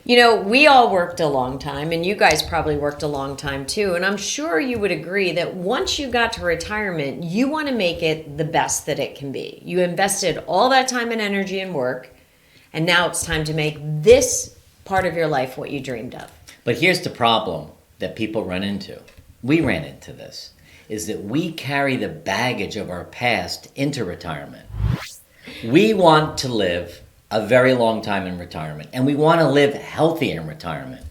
We all worked a long time, and you guys probably worked a long time too. And I'm sure you would agree that once you got to retirement, you want to make it the best that it can be. You invested all that time and energy and work, and now it's time to make this part of your life what you dreamed of. But here's the problem that people run into. We ran into this, is that we carry the baggage of our past into retirement. We want to live a very long time in retirement, and we want to live healthy in retirement.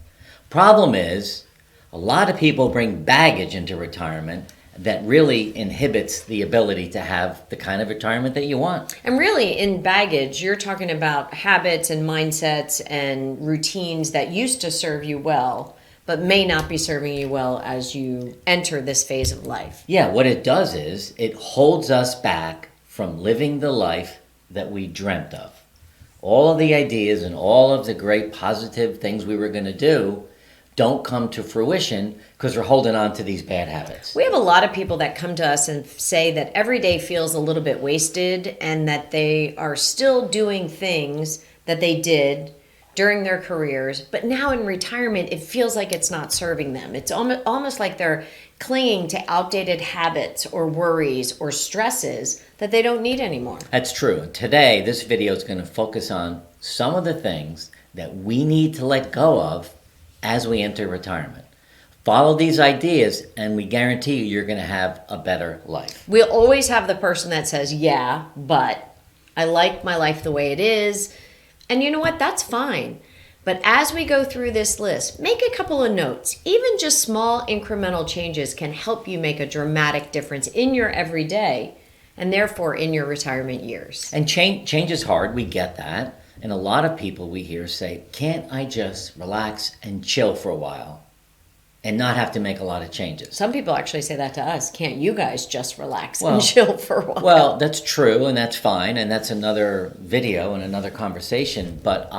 Problem is, a lot of people bring baggage into retirement that really inhibits the ability to have the kind of retirement that you want. And really, in baggage, you're talking about habits and mindsets and routines that used to serve you well, but may not be serving you well as you enter this phase of life. Yeah, what it does is it holds us back from living the life that we dreamt of. All of the ideas and all of the great positive things we were going to do don't come to fruition because we're holding on to these bad habits. We have a lot of people that come to us and say that every day feels a little bit wasted and that they are still doing things that they did during their careers, but now in retirement, it feels like it's not serving them. It's almost like they're clinging to outdated habits or worries or stresses that they don't need anymore. That's true. Today, this video is going to focus on some of the things that we need to let go of as we enter retirement. Follow these ideas and we guarantee you're going to have a better life. We'll always have the person that says, yeah, but I like my life the way it is. And you know what? That's fine. But as we go through this list, make a couple of notes. Even just small incremental changes can help you make a dramatic difference in your everyday and therefore in your retirement years. And change is hard. We get that. And a lot of people we hear say, can't I just relax and chill for a while and not have to make a lot of changes? Some people actually say that to us. Can't you guys just relax and chill for a while? Well, that's true, and that's fine, and that's another video and another conversation. But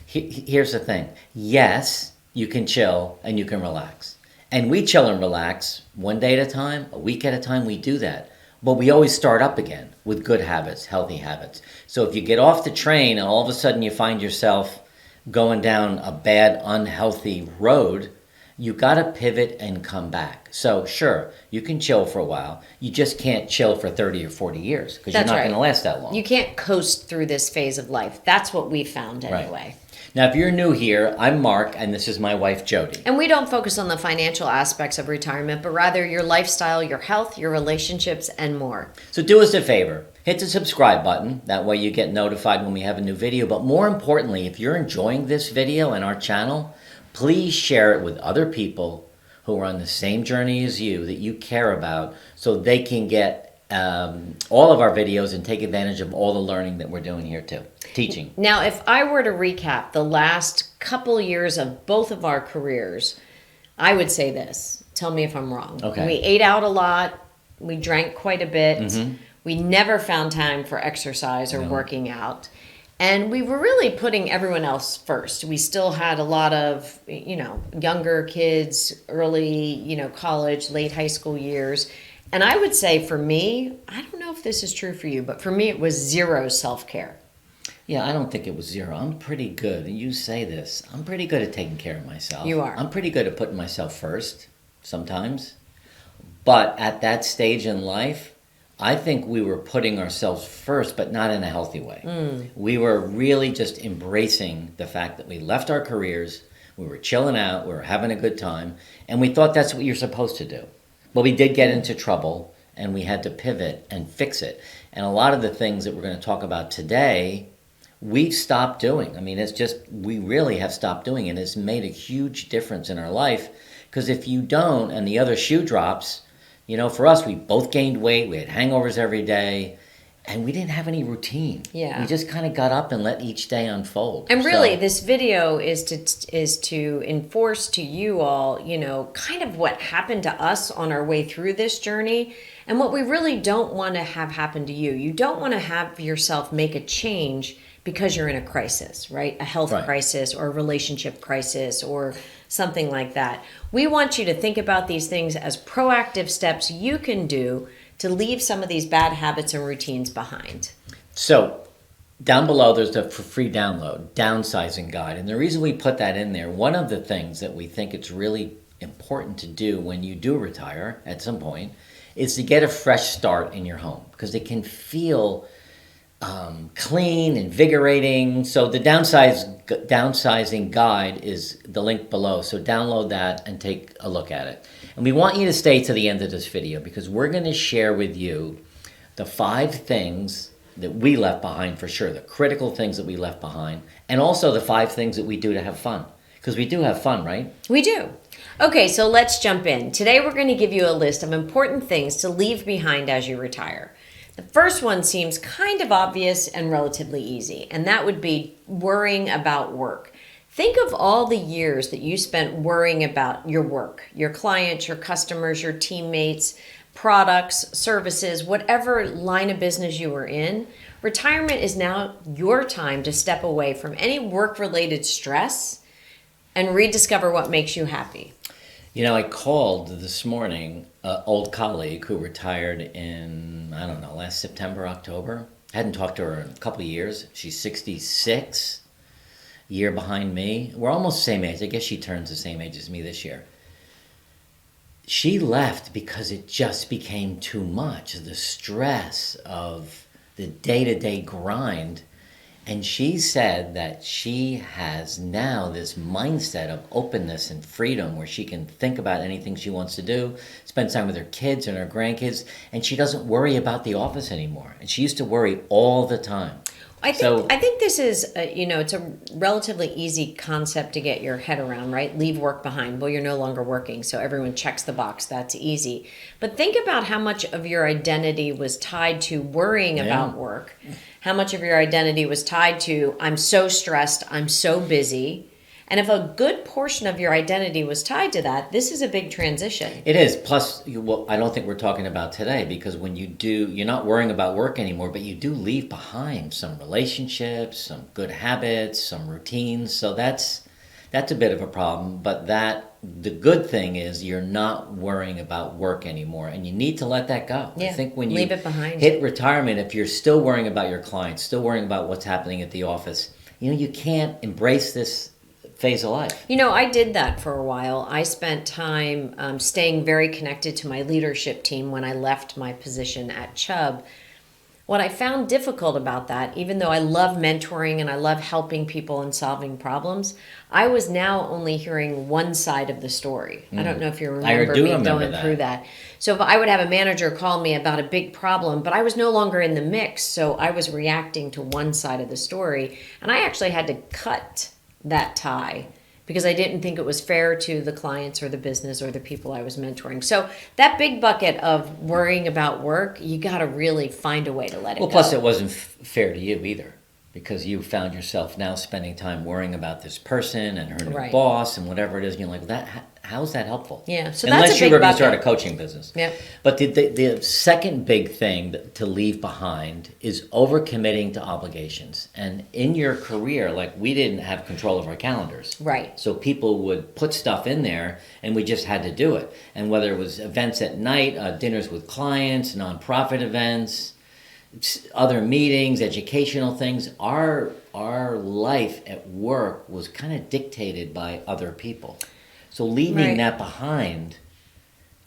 here's the thing. Yes, you can chill and you can relax. And we chill and relax one day at a time, a week at a time, we do that. But we always start up again with good habits, healthy habits. So if you get off the train and all of a sudden you find yourself going down a bad, unhealthy road, you got to pivot and come back. So sure, you can chill for a while. You just can't chill for 30 or 40 years because you're not going to last that long. You can't coast through this phase of life. That's what we found anyway. Right. Now, if you're new here, I'm Mark, and this is my wife, Jody. And we don't focus on the financial aspects of retirement, but rather your lifestyle, your health, your relationships, and more. So do us a favor. Hit the subscribe button. That way you get notified when we have a new video. But more importantly, if you're enjoying this video and our channel, please share it with other people who are on the same journey as you, that you care about, so they can get all of our videos and take advantage of all the learning that we're doing here too. Teaching. Now, if I were to recap the last couple years of both of our careers, I would say this. Tell me if I'm wrong. Okay. We ate out a lot. We drank quite a bit. Mm-hmm. We never found time for exercise or working out. And we were really putting everyone else first. We still had a lot of, younger kids, early, college, late high school years. And I would say for me, I don't know if this is true for you, but for me, it was zero self-care. Yeah, I don't think it was zero. I'm pretty good, and you say this, I'm pretty good at taking care of myself. You are. I'm pretty good at putting myself first sometimes. But at that stage in life, I think we were putting ourselves first, but not in a healthy way. We were really just embracing the fact that we left our careers, we were chilling out, we were having a good time, and we thought that's what you're supposed to do. But we did get into trouble, and we had to pivot and fix it. And a lot of the things that we're going to talk about today, we've stopped doing. I mean, it's just, we really have stopped doing it. It's made a huge difference in our life, because if you don't, and the other shoe drops, for us, we both gained weight, we had hangovers every day, and we didn't have any routine. Yeah. We just kind of got up and let each day unfold. And really, this video is to enforce to you all, kind of what happened to us on our way through this journey and what we really don't want to have happen to you. You don't want to have yourself make a change because you're in a crisis, right? A health crisis or a relationship crisis or something like that. We want you to think about these things as proactive steps you can do to leave some of these bad habits and routines behind. So, down below, there's the free download, downsizing guide. And the reason we put that in there, one of the things that we think it's really important to do when you do retire at some point is to get a fresh start in your home, because it can feel clean, invigorating. So the downsizing guide is the link below. So download that and take a look at it. And we want you to stay to the end of this video, because we're going to share with you the 5 things that we left behind, for sure, the critical things that we left behind, and also the 5 things that we do to have fun. Because we do have fun, right? We do. Okay, so let's jump in. Today we're going to give you a list of important things to leave behind as you retire. The first one seems kind of obvious and relatively easy, and that would be worrying about work. Think of all the years that you spent worrying about your work, your clients, your customers, your teammates, products, services, whatever line of business you were in. Retirement is now your time to step away from any work-related stress and rediscover what makes you happy. You know, I called this morning an old colleague who retired in, I don't know, last September, October. I hadn't talked to her in a couple of years. She's 66, a year behind me. We're almost the same age. I guess she turns the same age as me this year. She left because it just became too much, the stress of the day-to-day grind. And she said that she has now this mindset of openness and freedom where she can think about anything she wants to do, spend time with her kids and her grandkids, and she doesn't worry about the office anymore. And she used to worry all the time. I think this is, it's a relatively easy concept to get your head around, right? Leave work behind. Well, you're no longer working, so everyone checks the box. That's easy. But think about how much of your identity was tied to worrying about work. How much of your identity was tied to, I'm so stressed, I'm so busy. And if a good portion of your identity was tied to that, this is a big transition. It is. Plus, well, I don't think we're talking about today, because when you do, you're not worrying about work anymore, but you do leave behind some relationships, some good habits, some routines. So that's a bit of a problem. But the good thing is you're not worrying about work anymore, and you need to let that go. Yeah, I think when you leave it behind. Hit retirement, if you're still worrying about your clients, still worrying about what's happening at the office, you can't embrace this phase of life. I did that for a while. I spent time staying very connected to my leadership team when I left my position at Chubb. What I found difficult about that, even though I love mentoring and I love helping people and solving problems, I was now only hearing one side of the story. I don't know if you remember me going through that. So if I would have a manager call me about a big problem, but I was no longer in the mix, so I was reacting to one side of the story, and I actually had to cut that tie because I didn't think it was fair to the clients or the business or the people I was mentoring. So that big bucket of worrying about work, you got to really find a way to let it go. Well, plus it wasn't fair to you either, because you found yourself now spending time worrying about this person and her new boss and whatever it is, and you're like, how is that helpful? Yeah, so unless that's a you big were going to bucket. start a coaching business. Yep. But the second big thing to leave behind is overcommitting to obligations. And in your career, like, we didn't have control of our calendars. Right. So people would put stuff in there, and we just had to do it. And whether it was events at night, dinners with clients, nonprofit events, other meetings, educational things, our life at work was kind of dictated by other people. So leaving that behind,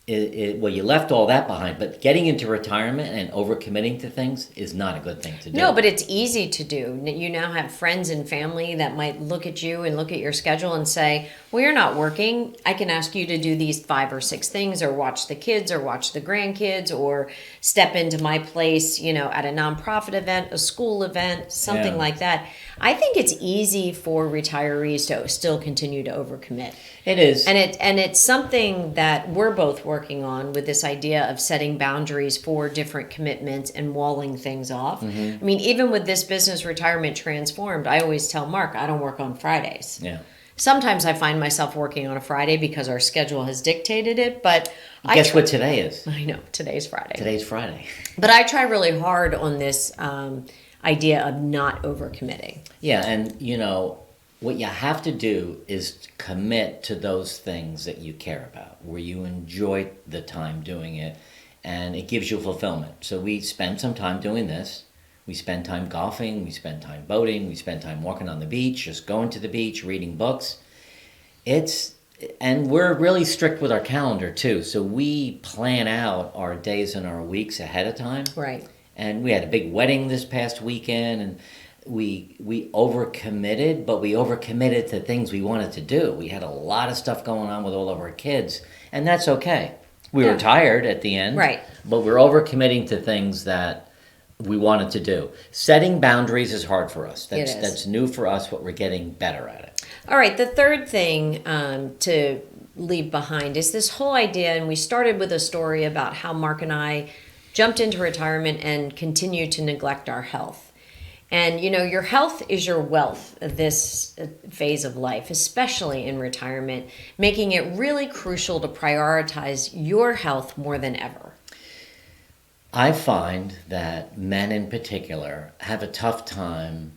you left all that behind, but getting into retirement and overcommitting to things is not a good thing to do. No, but it's easy to do. You now have friends and family that might look at you and look at your schedule and say, well, you're not working. I can ask you to do these 5 or 6 things, or watch the kids or watch the grandkids, or step into my place, at a nonprofit event, a school event, something like that. I think it's easy for retirees to still continue to overcommit. It is. And it's something that we're both working on, with this idea of setting boundaries for different commitments and walling things off. Mm-hmm. I mean, even with this business Retirement Transformed, I always tell Mark, I don't work on Fridays. Yeah. Sometimes I find myself working on a Friday because our schedule has dictated it, but guess what today is? I know, today's Friday. Today's Friday. But I try really hard on this idea of not overcommitting. Yeah, and what you have to do is commit to those things that you care about, where you enjoy the time doing it, and it gives you fulfillment. So we spend some time doing this. We spend time golfing, we spend time boating, we spend time walking on the beach, just going to the beach, reading books. And we're really strict with our calendar too. So we plan out our days and our weeks ahead of time. Right. And we had a big wedding this past weekend, and we overcommitted, but we overcommitted to things we wanted to do. We had a lot of stuff going on with all of our kids, and that's okay. We were tired at the end, right? But we're overcommitting to things that we wanted to do. Setting boundaries is hard for us. That's new for us, but we're getting better at it. All right, the third thing to leave behind is this whole idea, and we started with a story about how Mark and I jumped into retirement and continue to neglect our health. And, your health is your wealth this phase of life, especially in retirement, making it really crucial to prioritize your health more than ever. I find that men in particular have a tough time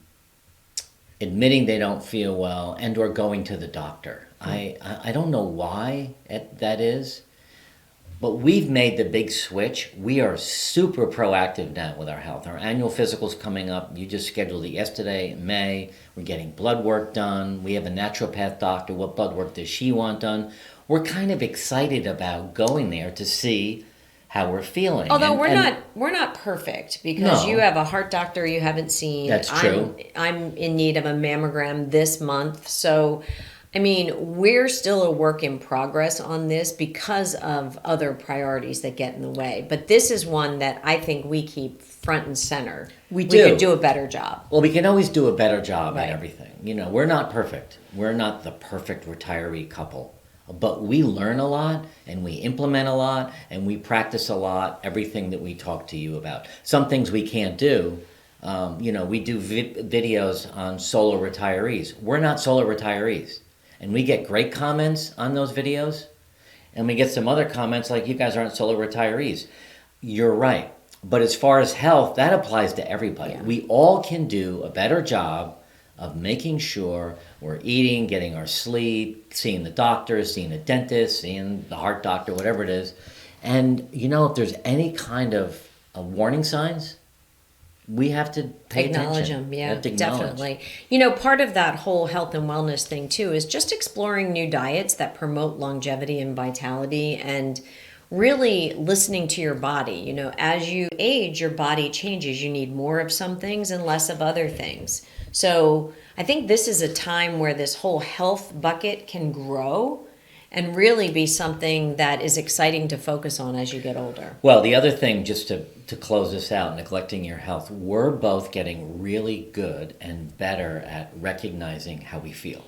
admitting they don't feel well and or going to the doctor. I don't know why that is, but we've made the big switch. We are super proactive now with our health. Our annual physical's coming up. You just scheduled it yesterday in May. We're getting blood work done. We have a naturopath doctor. What blood work does she want done? We're kind of excited about going there to see how we're feeling. Although we're not perfect, because you have a heart doctor you haven't seen. That's true. I'm in need of a mammogram this month. So, we're still a work in progress on this because of other priorities that get in the way. But this is one that I think we keep front and center. We could do a better job. Well, we can always do a better job at everything. We're not perfect. We're not the perfect retiree couple. But we learn a lot, and we implement a lot, and we practice a lot, everything that we talk to you about. Some things we can't do. We do videos on solo retirees. We're not solo retirees. And we get great comments on those videos, and we get some other comments like, you guys aren't solo retirees. You're right. But as far as health, that applies to everybody. Yeah. We all can do a better job of making sure we're eating, getting our sleep, seeing the doctor, seeing the dentist, seeing the heart doctor, whatever it is. And, if there's any kind of warning signs, we have to pay acknowledge attention. them. Yeah, definitely. Part of that whole health and wellness thing, too, is just exploring new diets that promote longevity and vitality, and really listening to your body. As you age, your body changes. You need more of some things and less of other things. So I think this is a time where this whole health bucket can grow and really be something that is exciting to focus on as you get older. Well, the other thing, just to close this out, neglecting your health, we're both getting really good and better at recognizing how we feel.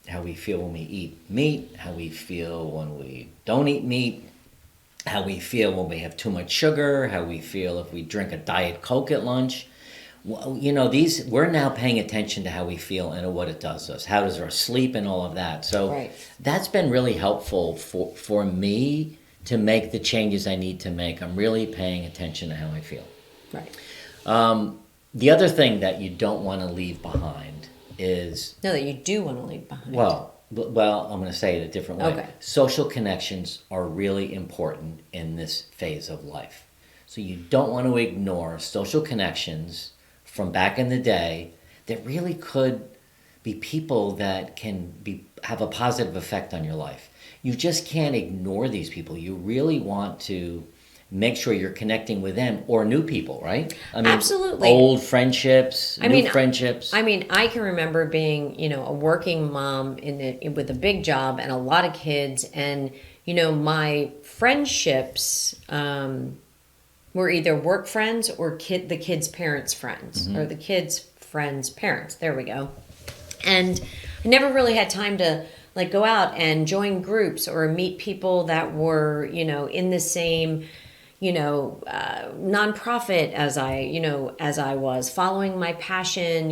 How we feel when we eat meat, how we feel when we don't eat meat, how we feel when we have too much sugar, how we feel if we drink a Diet Coke at lunch. We're now paying attention to how we feel and what it does to us. How does our sleep and all of that. So That's been really helpful for me to make the changes I need to make. I'm really paying attention to how I feel. Right. The other thing that you don't want to leave behind is... No, that you do want to leave behind. Well, I'm going to say it a different way. Okay. Social connections are really important in this phase of life. So you don't want to ignore social connections from back in the day that really could be people that can have a positive effect on your life. You just can't ignore these people. You really want to make sure you're connecting with them or new people, right? Absolutely. Old friendships, new friendships. I can remember being, a working mom with a big job and a lot of kids, and my friendships were either work friends or the kids' parents' friends, or the kids' friends' parents. There we go. And I never really had time to go out and join groups or meet people that were, in the same, nonprofit as I was, following my passion,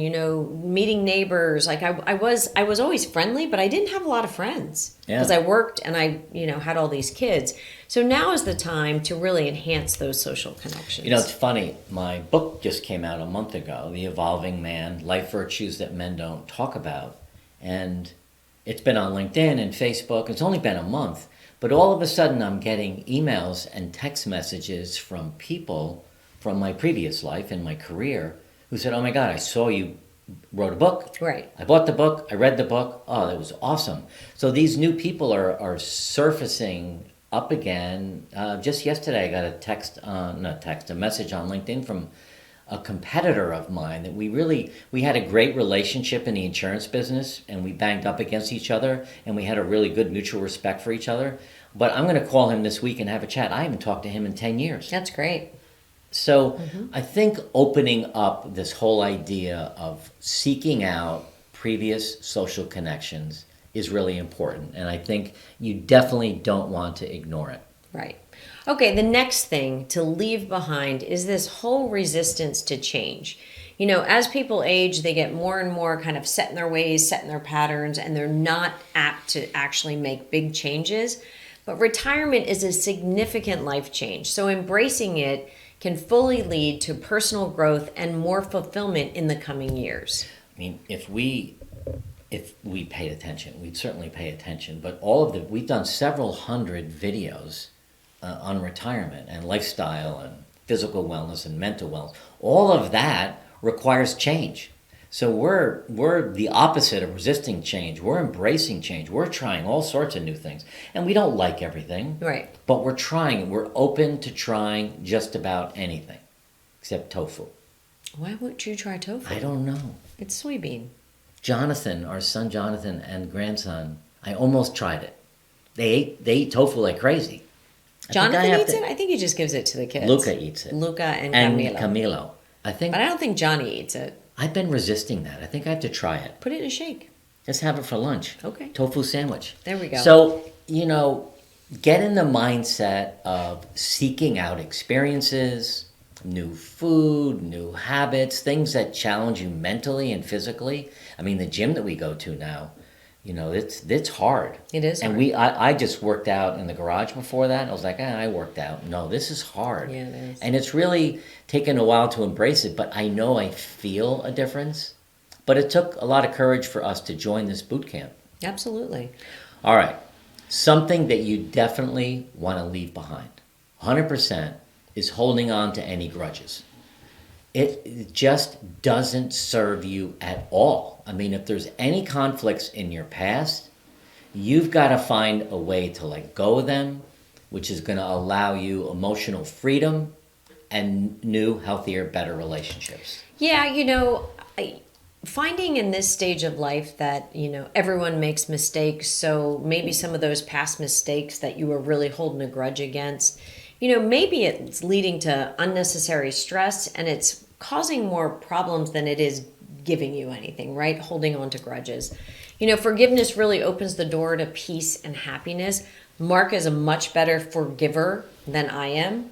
meeting neighbors. I was always friendly, but I didn't have a lot of friends because I worked and I, had all these kids. So now is the time to really enhance those social connections. It's funny. My book just came out a month ago, The Evolving Man, Life Virtues That Men Don't Talk About. And it's been on LinkedIn and Facebook. It's only been a month. But all of a sudden I'm getting emails and text messages from people from my previous life and my career who said, "Oh my God, I saw you wrote a book. Right. I bought the book. I read the book. Oh, that was awesome." So these new people are surfacing up again. Just yesterday, I got a message on LinkedIn from a competitor of mine that we had a great relationship in the insurance business, and we banged up against each other, and we had a really good mutual respect for each other. But I'm going to call him this week and have a chat. I haven't talked to him in 10 years. That's great. So I think opening up this whole idea of seeking out previous social connections is really important. And I think you definitely don't want to ignore it. Right. Okay, the next thing to leave behind is this whole resistance to change. You know, as people age, they get more and more kind of set in their ways, set in their patterns, and they're not apt to actually make big changes. But retirement is a significant life change. So embracing it can fully lead to personal growth and more fulfillment in the coming years. I mean, if we paid attention, we'd certainly pay attention. But we've done several hundred videos on retirement and lifestyle and physical wellness and mental wellness. All of that requires change. So we're the opposite of resisting change. We're embracing change. We're trying all sorts of new things. And we don't like everything. Right. But we're trying. We're open to trying just about anything except tofu. Why wouldn't you try tofu? I don't know. It's soybean. Jonathan, our son Jonathan and grandson, I almost tried it. They eat tofu like crazy. Jonathan eats it? I think he just gives it to the kids. Luca eats it. Luca and Camilo. But I don't think Johnny eats it. I've been resisting that. I think I have to try it. Put it in a shake. Just have it for lunch. Okay. Tofu sandwich. There we go. So, get in the mindset of seeking out experiences, new food, new habits, things that challenge you mentally and physically. I mean, the gym that we go to now, it's hard. It is hard. And I just worked out in the garage before that. I was like, I worked out. No, this is hard. Yeah, it is. And it's really taken a while to embrace it, but I know I feel a difference. But it took a lot of courage for us to join this boot camp. Absolutely. All right. Something that you definitely want to leave behind, 100%, is holding on to any grudges. It just doesn't serve you at all. I mean, if there's any conflicts in your past, you've got to find a way to let go of them, which is going to allow you emotional freedom and new, healthier, better relationships. Yeah, finding in this stage of life that, everyone makes mistakes. So maybe some of those past mistakes that you were really holding a grudge against, maybe it's leading to unnecessary stress and it's causing more problems than it is giving you anything, right? Holding on to grudges. Forgiveness really opens the door to peace and happiness. Mark is a much better forgiver than I am.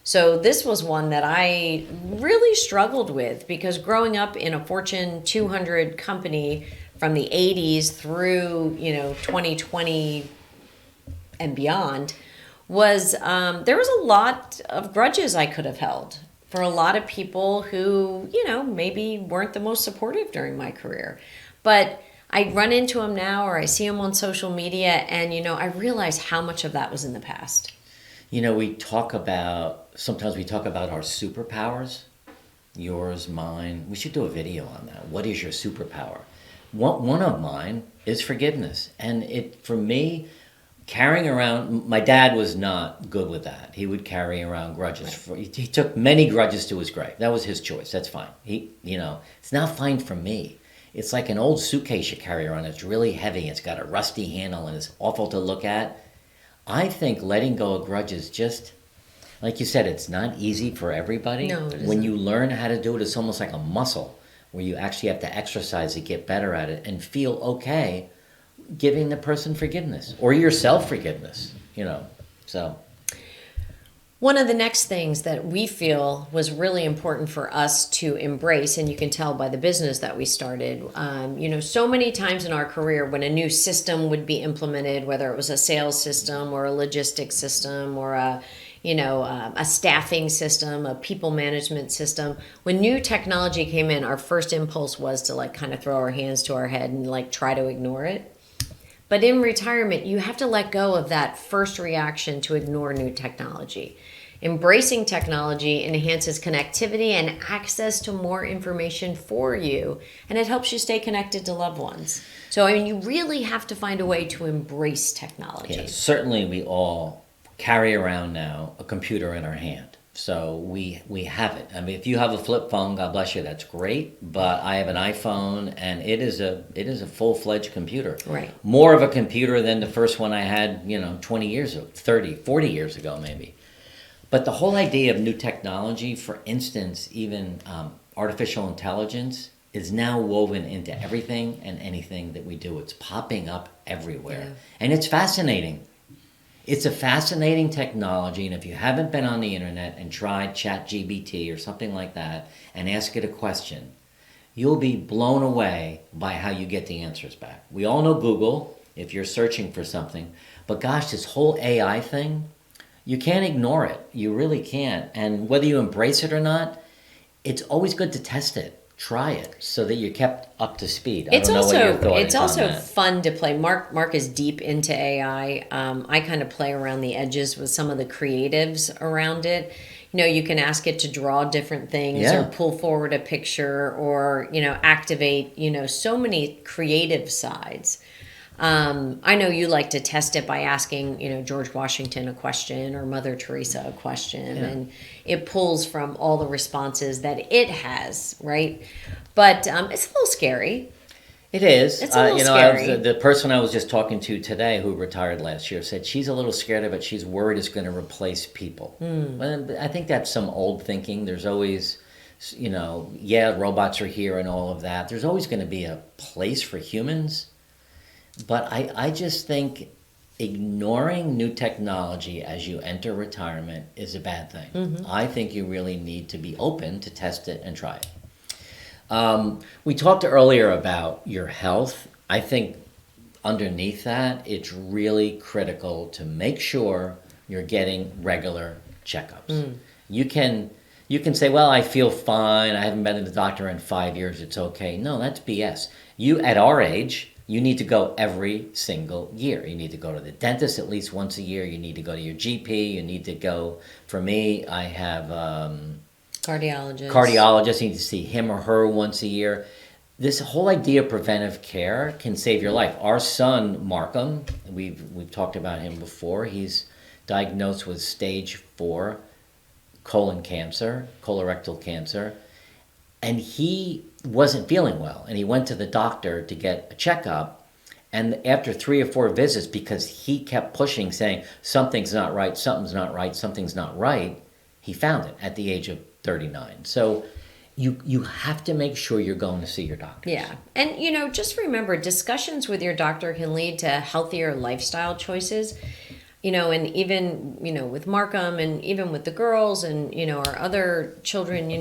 So this was one that I really struggled with because growing up in a Fortune 200 company from the 80s through, 2020 and beyond was there was a lot of grudges I could have held for a lot of people who, maybe weren't the most supportive during my career. But I run into them now or I see them on social media and, I realize how much of that was in the past. Sometimes we talk about our superpowers, yours, mine. We should do a video on that. What is your superpower? One of mine is forgiveness. And for me, carrying around, my dad was not good with that. He would carry around grudges. Right. He took many grudges to his grave. That was his choice. That's fine. It's not fine for me. It's like an old suitcase you carry around. It's really heavy. It's got a rusty handle and it's awful to look at. I think letting go of grudges just, like you said, it's not easy for everybody. No, it isn't. When you learn how to do it, it's almost like a muscle where you actually have to exercise to get better at it and feel okay giving the person forgiveness or yourself forgiveness, so. One of the next things that we feel was really important for us to embrace, and you can tell by the business that we started, so many times in our career when a new system would be implemented, whether it was a sales system or a logistics system or a staffing system, a people management system. When new technology came in, our first impulse was to kind of throw our hands to our head and try to ignore it. But in retirement, you have to let go of that first reaction to ignore new technology. Embracing technology enhances connectivity and access to more information for you, and it helps you stay connected to loved ones. So, I mean, you really have to find a way to embrace technology. Yeah, certainly we all carry around now a computer in our hand. So we have it. I mean, if you have a flip phone, God bless you, that's great. But I have an iPhone, and it is a full-fledged computer. Right. More of a computer than the first one I had, 20 years ago, 30, 40 years ago maybe. But the whole idea of new technology, for instance, even artificial intelligence, is now woven into everything and anything that we do. It's popping up everywhere. Yeah. And it's fascinating. It's a fascinating technology, and if you haven't been on the internet and tried ChatGPT or something like that and ask it a question, you'll be blown away by how you get the answers back. We all know Google if you're searching for something, but gosh, this whole AI thing, you can't ignore it. You really can't. And whether you embrace it or not, it's always good to test it. Try it so that you're kept up to speed. It's It's also fun to play. Mark is deep into AI. I kind of play around the edges with some of the creatives around it. You can ask it to draw different things or pull forward a picture or activate so many creative sides. I know you like to test it by asking, George Washington a question or Mother Teresa a question, and it pulls from all the responses that it has, right? But it's a little scary. It is. It's a little scary. The person I was just talking to today who retired last year said she's a little scared of it. She's worried it's going to replace people. Well, I think that's some old thinking. There's always, robots are here and all of that. There's always going to be a place for humans. But I just think ignoring new technology as you enter retirement is a bad thing. Mm-hmm. I think you really need to be open to test it and try it. We talked earlier about your health. I think underneath that, it's really critical to make sure you're getting regular checkups. You can say, well, I feel fine. I haven't been to the doctor in 5 years. It's okay. No, that's BS. At our age, you need to go every single year. You need to go to the dentist at least once a year. You need to go to your GP. You need to go, for me, I have cardiologist. You need to see him or her once a year. This whole idea of preventive care can save your life. Our son, Markham, we've talked about him before. He's diagnosed with stage 4 colorectal cancer. And he wasn't feeling well, and he went to the doctor to get a checkup, and after 3 or 4 visits, because he kept pushing, saying, something's not right, he found it at the age of 39. So you have to make sure you're going to see your doctor. Yeah, and just remember, discussions with your doctor can lead to healthier lifestyle choices. And even, with Markham and even with the girls and, our other children,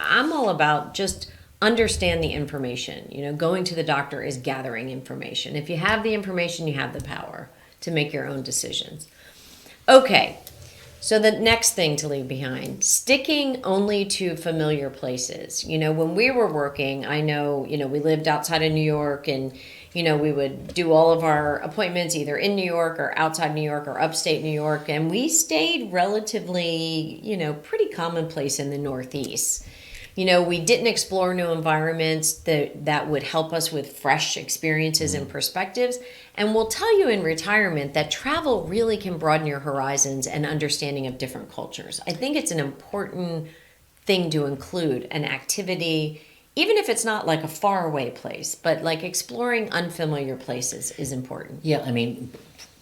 I'm all about just understand the information. Going to the doctor is gathering information. If you have the information, you have the power to make your own decisions. Okay, so the next thing to leave behind, sticking only to familiar places. When we were working, I know, we lived outside of New York, and we would do all of our appointments either in New York or outside New York or upstate New York. And we stayed relatively, pretty commonplace in the Northeast. We didn't explore new environments that would help us with fresh experiences and perspectives. And we'll tell you in retirement that travel really can broaden your horizons and understanding of different cultures. I think it's an important thing to include, an activity, even if it's not like a faraway place, but like exploring unfamiliar places is important. Yeah, I mean,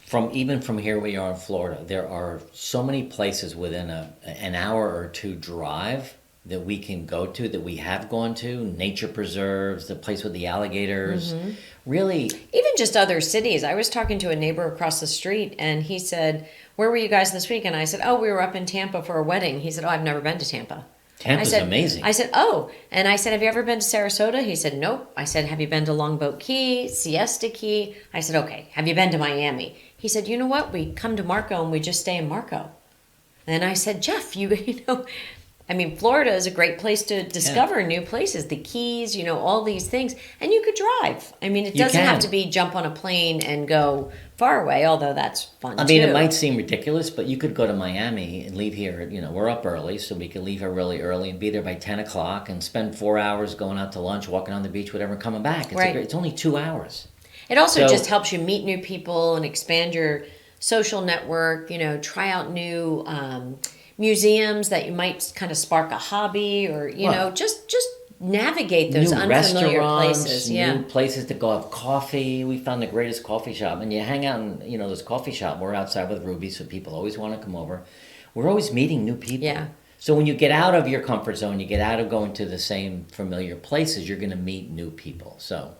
from here we are in Florida, there are so many places within an hour or 2 drive that we can go to, that we have gone to, nature preserves, the place with the alligators, really. Even just other cities. I was talking to a neighbor across the street, and he said, where were you guys this week? And I said, we were up in Tampa for a wedding. He said, I've never been to Tampa. Tampa's amazing. I said, and I said, have you ever been to Sarasota? He said, nope. I said, have you been to Longboat Key, Siesta Key? I said, okay. Have you been to Miami? He said, you know what? We come to Marco and we just stay in Marco. And I said, Jeff, I mean, Florida is a great place to discover new places, the Keys, all these things. And you could drive. I mean, it You doesn't have can. to be jump on a plane and go far away, although that's fun I mean, too. it might seem ridiculous, but you could go to Miami and leave here. We're up early, so we could leave here really early and be there by 10 o'clock and spend 4 hours going out to lunch, walking on the beach, whatever, and coming back. Right. It's only 2 hours. It also So, just helps you meet new people and expand your social network, try out new museums that you might kind of spark a hobby or, Well, just navigate those new unfamiliar restaurants, places. new Yeah. places to go have coffee. We found the greatest coffee shop, and you hang out in this coffee shop. We're outside with Ruby, so people always want to come over. We're always meeting new people. Yeah. So when you get out of your comfort zone, you get out of going to the same familiar places, you're going to meet new people. So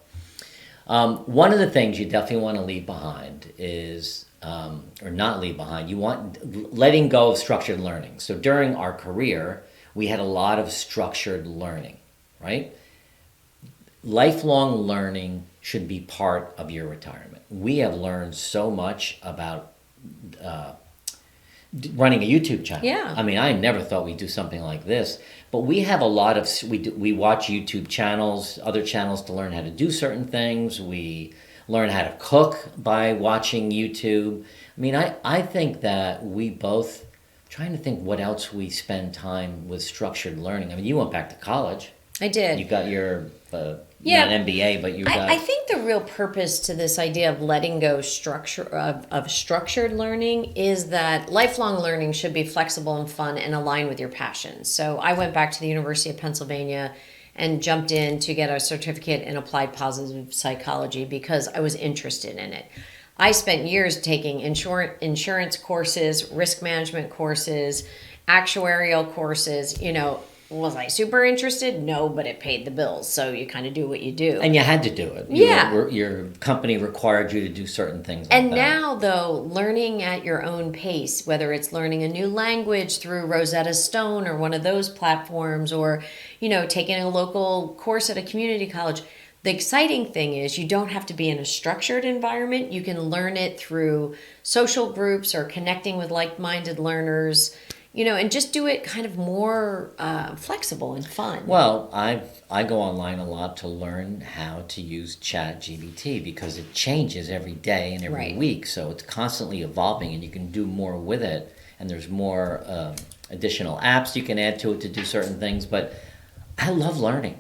one of the things you definitely want to leave behind is, or not leave behind, you want letting go of structured learning. So during our career, we had a lot of structured learning, right? Lifelong learning should be part of your retirement. We have learned so much about running a YouTube channel. Yeah. I mean, I never thought we'd do something like this, but we have a lot of we watch YouTube channels, other channels to learn how to do certain things. We learn how to cook by watching YouTube. I mean, I think that we both trying to think what else we spend time with structured learning. I mean, you went back to college. I did. You got your Yeah. not MBA, but you got. I think the real purpose to this idea of letting go of structured learning is that lifelong learning should be flexible and fun and aligned with your passions. So I went back to the University of Pennsylvania and jumped in to get a certificate in applied positive psychology because I was interested in it. I spent years taking insurance courses, risk management courses, actuarial courses. Was I super interested? No, but it paid the bills. So you kind of do what you do. And you had to do it. Yeah. Your company required you to do certain things like And that. now, though, learning at your own pace, whether it's learning a new language through Rosetta Stone or one of those platforms, or, taking a local course at a community college, the exciting thing is you don't have to be in a structured environment. You can learn it through social groups or connecting with like-minded learners. And just do it kind of more flexible and fun. Well, I go online a lot to learn how to use ChatGPT because it changes every day and every Right. week. So it's constantly evolving and you can do more with it. And there's more additional apps you can add to it to do certain things. But I love learning.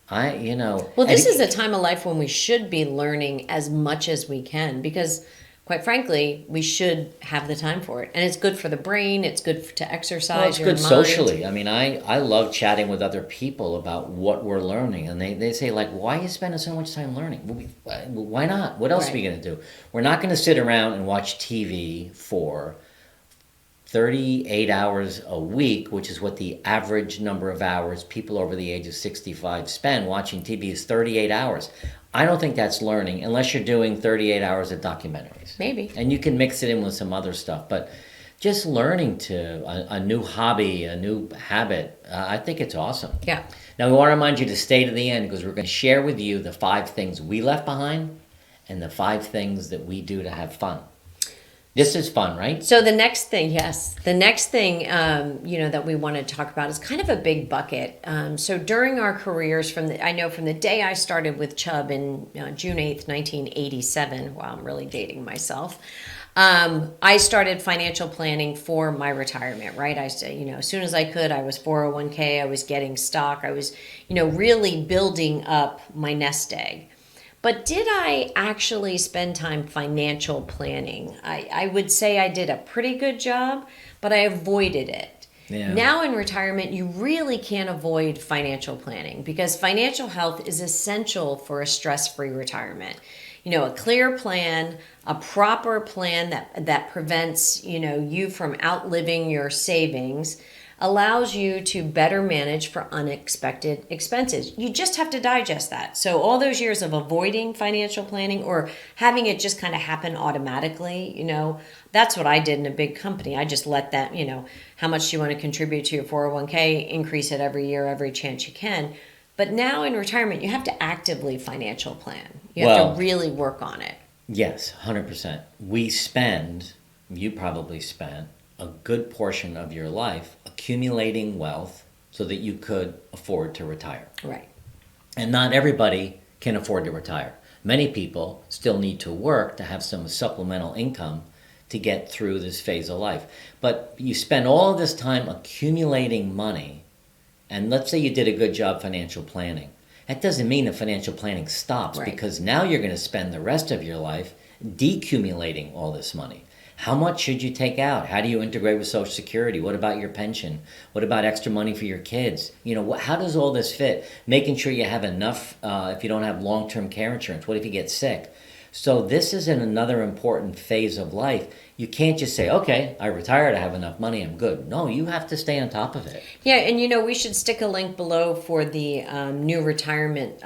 Well, this is a time of life when we should be learning as much as we can because, quite frankly, we should have the time for it. And it's good for the brain. It's good to exercise Well, it's your good mind. socially. I mean, I love chatting with other people about what we're learning. And they say, like, why are you spending so much time learning? Why not? What else are we going to do? We're not going to sit around and watch TV for 38 hours a week, which is what the average number of hours people over the age of 65 spend watching TV is 38 hours. I don't think that's learning unless you're doing 38 hours of documentaries. Maybe. And you can mix it in with some other stuff. But just learning a new hobby, a new habit, I think it's awesome. Yeah. Now, we want to remind you to stay to the end because we're going to share with you the 5 things we left behind and the 5 things that we do to have fun. This is fun, right? So the next thing, that we want to talk about is kind of a big bucket. So during our careers, I know from the day I started with Chubb in June 8th, 1987, wow, I'm really dating myself. I started financial planning for my retirement, right? I said, as soon as I could, I was 401k, I was getting stock, I was, really building up my nest egg. But did I actually spend time financial planning? I would say I did a pretty good job, but I avoided it. Yeah. Now in retirement, you really can't avoid financial planning because financial health is essential for a stress-free retirement. A clear plan, a proper plan that prevents, you from outliving your savings, allows you to better manage for unexpected expenses. You just have to digest that. So all those years of avoiding financial planning or having it just kind of happen automatically, that's what I did in a big company. I just let that, how much do you want to contribute to your 401k, increase it every year, every chance you can. But now in retirement, you have to actively financial plan. You have to really work on it. Yes, 100%. You probably spent a good portion of your life accumulating wealth so that you could afford to retire. Right. And not everybody can afford to retire. Many people still need to work to have some supplemental income to get through this phase of life. But you spend all this time accumulating money, and let's say you did a good job financial planning. That doesn't mean that financial planning stops, Right. because now you're going to spend the rest of your life decumulating all this money. How much should you take out? How do you integrate with Social Security? What about your pension? What about extra money for your kids? How does all this fit? Making sure you have enough if you don't have long-term care insurance. What if you get sick? So this is another important phase of life. You can't just say, okay, I retired, I have enough money, I'm good. No, you have to stay on top of it. Yeah, and we should stick a link below for the new retirement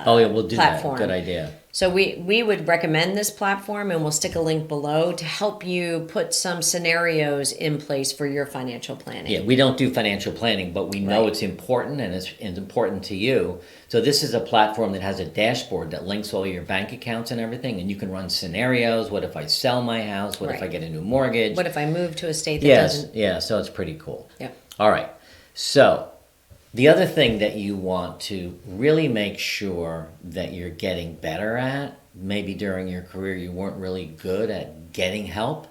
Oh yeah, we'll do platform. that. Good idea. So we would recommend this platform, and we'll stick a link below to help you put some scenarios in place for your financial planning. Yeah, we don't do financial planning, but we know Right. it's important, and it's important to you. So this is a platform that has a dashboard that links all your bank accounts and everything, and you can run scenarios. What if I sell my house? What if I Right. get a new mortgage? What if I move to a state that Yes, doesn't? yeah, so it's pretty cool. Yeah. All right. So the other thing that you want to really make sure that you're getting better at, maybe during your career you weren't really good at getting help,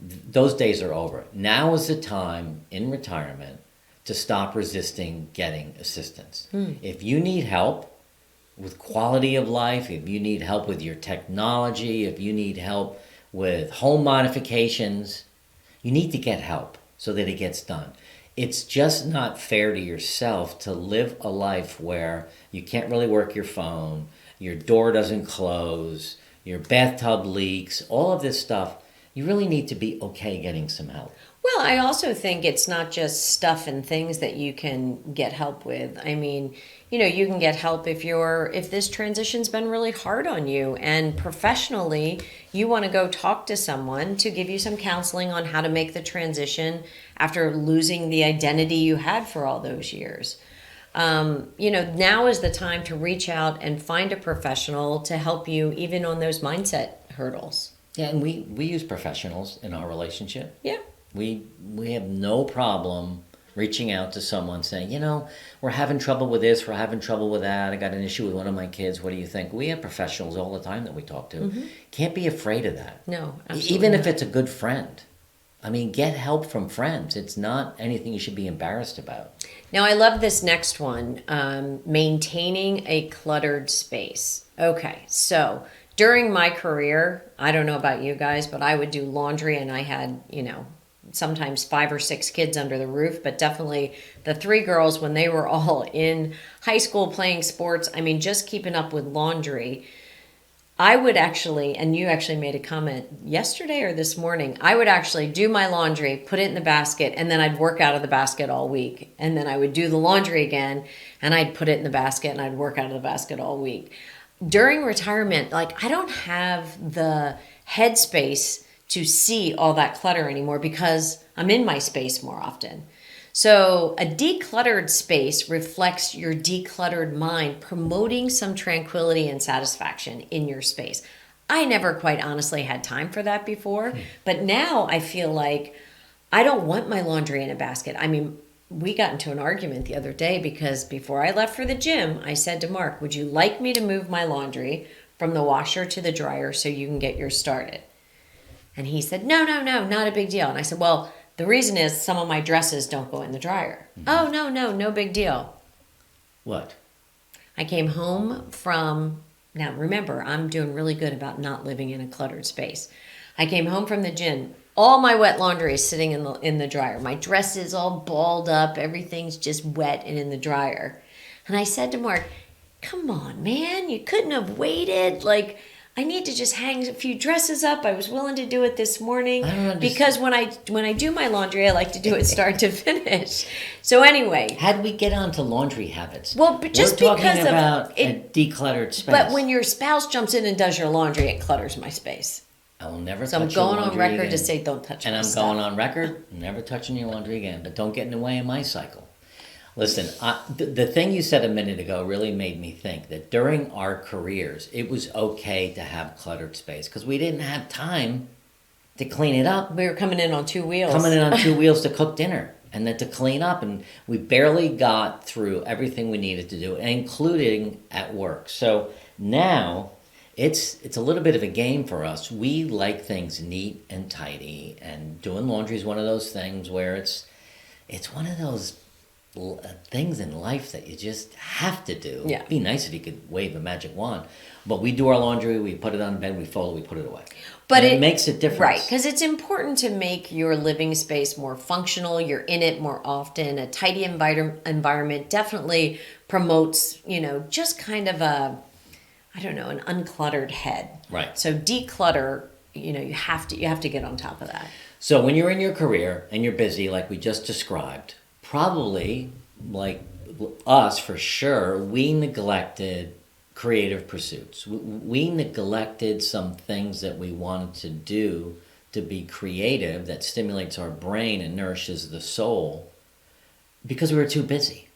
those days are over. Now is the time in retirement to stop resisting getting assistance. If you need help with quality of life, if you need help with your technology, if you need help with home modifications, you need to get help so that it gets done. It's just not fair to yourself to live a life where you can't really work your phone, your door doesn't close, your bathtub leaks, all of this stuff. You really need to be okay getting some help. Well, I also think it's not just stuff and things that you can get help with. I mean, you can get help if this transition's been really hard on you, and professionally you want to go talk to someone to give you some counseling on how to make the transition after losing the identity you had for all those years. Now is the time to reach out and find a professional to help you even on those mindset hurdles. Yeah, and we use professionals in our relationship. Yeah. We have no problem reaching out to someone saying, we're having trouble with this, we're having trouble with that, I got an issue with one of my kids, what do you think? We have professionals all the time that we talk to. Mm-hmm. Can't be afraid of that. No, absolutely Even not. if it's a good friend. I mean, get help from friends. It's not anything you should be embarrassed about. Now, I love this next one, maintaining a cluttered space. Okay, so during my career, I don't know about you guys, but I would do laundry, and I had, sometimes 5 or 6 kids under the roof, but definitely the 3 girls when they were all in high school playing sports. I mean, just keeping up with laundry. I would actually, and you actually made a comment yesterday or this morning, I would actually do my laundry, put it in the basket, and then I'd work out of the basket all week. And then I would do the laundry again, and I'd put it in the basket, and I'd work out of the basket all week. During retirement, I don't have the headspace to see all that clutter anymore because I'm in my space more often. So a decluttered space reflects your decluttered mind, promoting some tranquility and satisfaction in your space. I never quite honestly had time for that before, but now I feel like I don't want my laundry in a basket. I mean, we got into an argument the other day because before I left for the gym, I said to Mark, would you like me to move my laundry from the washer to the dryer so you can get yours started? And he said, no, not a big deal. And I said, well, the reason is some of my dresses don't go in the dryer. Mm-hmm. Oh, no big deal. What? I came home from, now remember, I'm doing really good about not living in a cluttered space. I came home from the gym. All my wet laundry is sitting in the dryer. My dress is all balled up. Everything's just wet and in the dryer. And I said to Mark, come on, man, you couldn't have waited. I need to just hang a few dresses up. I was willing to do it this morning because when I do my laundry, I like to do it start to finish. So anyway, how do we get onto laundry habits? Well, but just We're because talking about of it, a decluttered space. But when your spouse jumps in and does your laundry, it clutters my space. I will never So touch I'm going your on laundry record again. to say don't touch my And I'm stuff. going on record, never touching your laundry again. But don't get in the way of my cycle. Listen, the thing you said a minute ago really made me think that during our careers, it was okay to have cluttered space because we didn't have time to clean it up. We were coming in on two wheels. Coming in on two wheels to cook dinner and then to clean up. And we barely got through everything we needed to do, including at work. So now it's a little bit of a game for us. We like things neat and tidy, and doing laundry is one of those things where it's one of those things in life that you just have to do. Yeah. It'd be nice if you could wave a magic wand. But we do our laundry, we put it on bed, we fold it, we put it away. But and it makes a difference. Right, because it's important to make your living space more functional. You're in it more often. A tidy environment definitely promotes, just kind of an uncluttered head. Right. So declutter, you have to get on top of that. So when you're in your career and you're busy, like we just described, probably like us for sure, we neglected creative pursuits. We neglected some things that we wanted to do to be creative, that stimulates our brain and nourishes the soul, because we were too busy.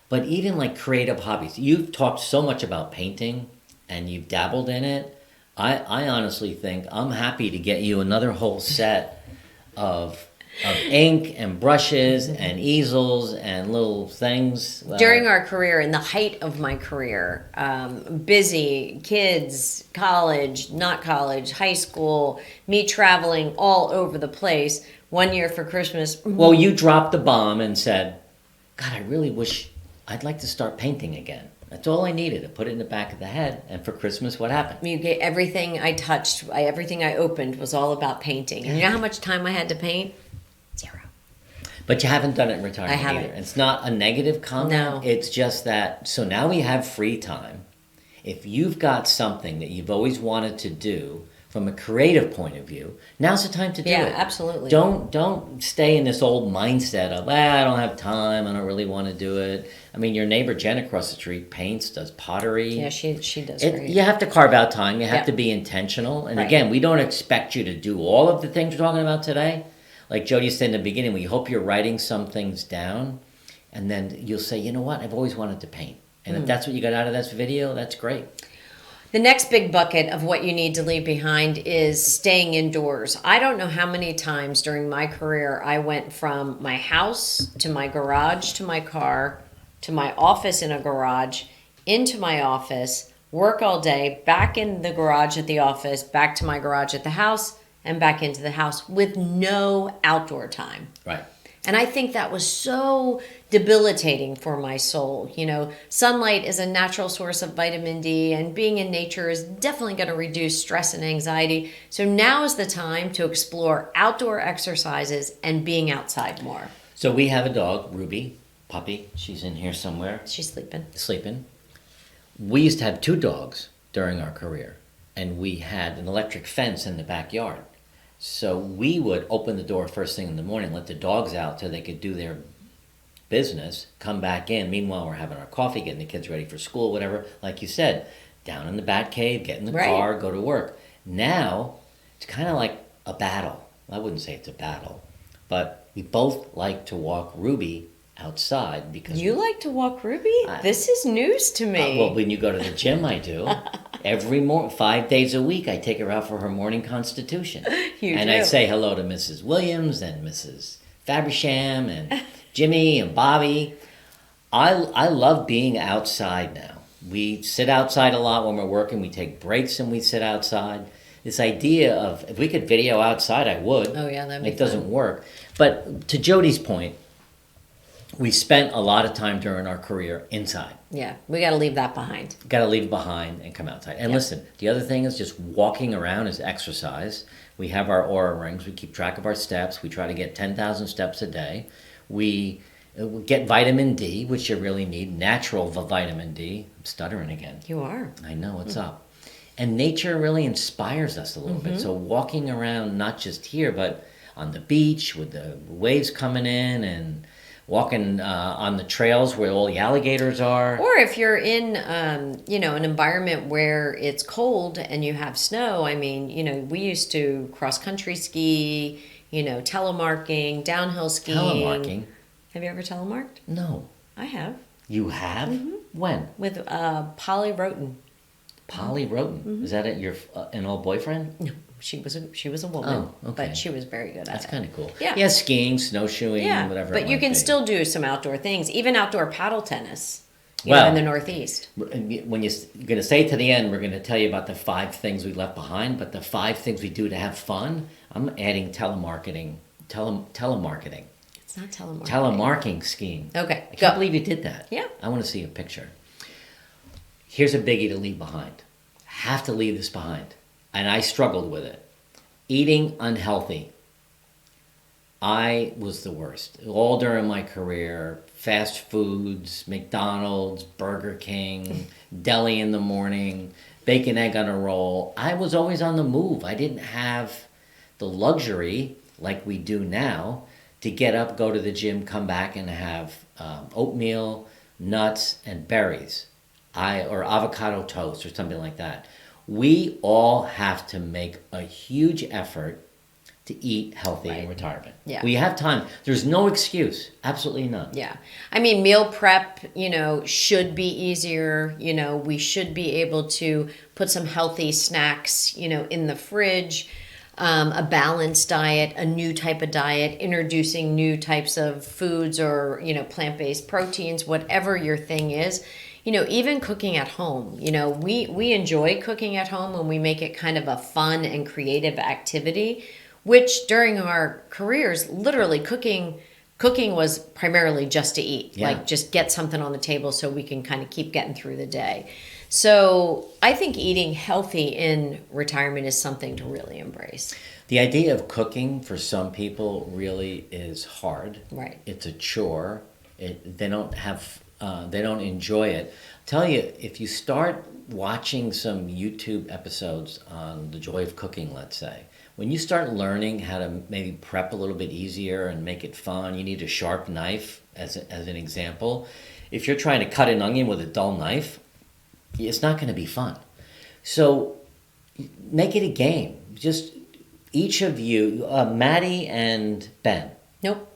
But even like creative hobbies, you've talked so much about painting and you've dabbled in it. I honestly think I'm happy to get you another whole set of ink and brushes and easels and little things. During our career, in the height of my career, busy, kids, college, not college, high school, me traveling all over the place. One year for Christmas. Well, you dropped the bomb and said, God, I really wish I'd like to start painting again. That's all I needed, to put it in the back of the head. And for Christmas, what happened? You get everything I touched, everything I opened was all about painting. And you know how much time I had to paint? 0. But you haven't done it in retirement I haven't. either. It's not a negative comment. No. It's just that, so now we have free time. If you've got something that you've always wanted to do from a creative point of view, now's the time to do it. Yeah, absolutely. Don't stay in this old mindset of, I don't have time, I don't really want to do it. I mean, your neighbor Jen across the street paints, does pottery. Yeah, she does great. You have to carve out time. You have Yep. to be intentional. And Right. again, we don't expect you to do all of the things we're talking about today. Like Jody said in the beginning, we hope you're writing some things down, and then you'll say, you know what, I've always wanted to paint. And if that's what you got out of this video, that's great. The next big bucket of what you need to leave behind is staying indoors. I don't know how many times during my career I went from my house to my garage to my car to my office in a garage, into my office, work all day, back in the garage at the office, back to my garage at the house, and back into the house with no outdoor time. Right. And I think that was so debilitating for my soul. Sunlight is a natural source of vitamin D, and being in nature is definitely going to reduce stress and anxiety. So now is the time to explore outdoor exercises and being outside more. So we have a dog, Ruby, puppy. She's in here somewhere, She's sleeping. We used to have 2 dogs during our career, and we had an electric fence in the backyard. So we would open the door first thing in the morning, let the dogs out till they could do their business, come back in. Meanwhile, we're having our coffee, getting the kids ready for school, whatever. Like you said, down in the bat cave, get in the Right. car, go to work. Now, it's kind of like a battle. I wouldn't say it's a battle, but we both like to walk Ruby outside because You like to walk Ruby? This is news to me. well, when you go to the gym, I do. Every 5 days a week, I take her out for her morning constitution. And I say hello to Mrs. Williams and Mrs. Fabrisham and Jimmy and Bobby. I love being outside now. We sit outside a lot when we're working. We take breaks and we sit outside. This idea of, if we could video outside, I would. Oh, yeah, that'd be It doesn't work. But to Jody's point, we spent a lot of time during our career inside. Yeah, we got to leave that behind. Got to leave it behind and come outside. And listen, the other thing is just walking around is exercise. We have our Aura rings. We keep track of our steps. We try to get 10,000 steps a day. We get vitamin D, which you really need, natural vitamin D. I'm stuttering again. You are. I know, what's up? And nature really inspires us a little bit. So walking around, not just here, but on the beach with the waves coming in, and walking on the trails where all the alligators are. Or if you're in, an environment where it's cold and you have snow. I mean, we used to cross-country ski, telemarking, downhill skiing. Telemarking? Have you ever telemarked? No. I have. You have? When? With Polly Roten. Polly Roten. Is that your an old boyfriend? No, she was a woman, Oh, okay. but she was very good at That's it. kind of cool. Yeah. Yeah, skiing, snowshoeing, Yeah, whatever. but it you might can be. still do some outdoor things, even outdoor paddle tennis. Well, In the Northeast. When you're going to say to the end, we're going to tell you about the 5 things we left behind, but the 5 things we do to have fun, I'm adding telemarketing. Telemarketing. It's not telemarketing. Telemarketing skiing. Okay, I go. can't believe you did that. Yeah. I want to see a picture. Here's a biggie to leave behind. Have to leave this behind. And I struggled with it. Eating unhealthy. I was the worst. All during my career, fast foods, McDonald's, Burger King, deli in the morning, bacon, egg on a roll. I was always on the move. I didn't have the luxury, like we do now, to get up, go to the gym, come back and have oatmeal, nuts, and berries. Or avocado toast or something like that. We all have to make a huge effort to eat healthy in retirement. Yeah. We have time. There's no excuse. Absolutely none. Yeah. I mean, meal prep, should be easier. We should be able to put some healthy snacks, in the fridge, a balanced diet, a new type of diet, introducing new types of foods or, plant-based proteins, whatever your thing is. Even cooking at home, we enjoy cooking at home when we make it kind of a fun and creative activity, which during our careers, literally cooking was primarily just to eat, like just get something on the table so we can kind of keep getting through the day. So I think eating healthy in retirement is something to really embrace. The idea of cooking for some people really is hard. Right. It's a chore. They don't enjoy it. Tell you, if you start watching some YouTube episodes on the joy of cooking, let's say, when you start learning how to maybe prep a little bit easier and make it fun, you need a sharp knife as an example. If you're trying to cut an onion with a dull knife, it's not going to be fun. So make it a game. Just each of you, Maddie and Ben. Nope.